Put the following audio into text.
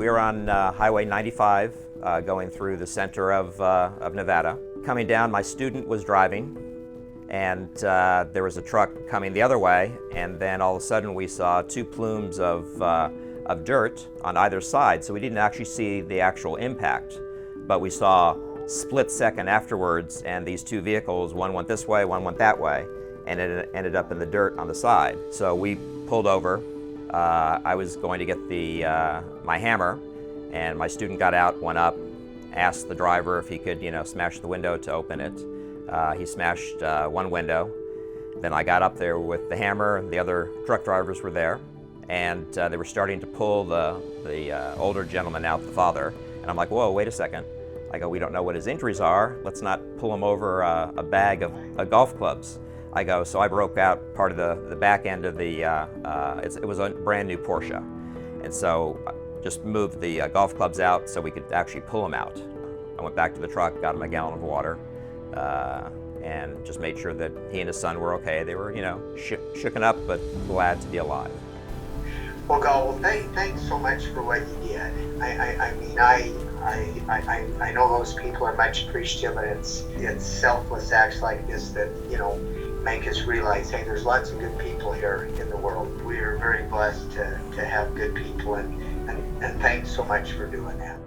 We were on Highway 95 going through the center of Nevada. Coming down, my student was driving, and there was a truck coming the other way, and then all of a sudden we saw two plumes of dirt on either side, so we didn't actually see the actual impact, but we saw split second afterwards, and these two vehicles, one went this way, one went that way, and it ended up in the dirt on the side. So we pulled over. I was going to get my hammer, and my student got out, went up, asked the driver if he could, smash the window to open it. He smashed one window. Then I got up there with the hammer. The other truck drivers were there, and they were starting to pull the older gentleman out, the father. And I'm like, whoa, wait a second. I go, we don't know what his injuries are. Let's not pull him over a bag of golf clubs. I go, so I broke out part of the back end of the, it was a brand new Porsche. And so I just moved the golf clubs out so we could actually pull him out. I went back to the truck, got him a gallon of water, and just made sure that he and his son were okay. They were, shooken up, but glad to be alive. Well, Gal, thanks so much for what you did. I know those people are much appreciative, and it's selfless acts like this that, make us realize, hey, there's lots of good people here in the world. We are very blessed to have good people, and thanks so much for doing that.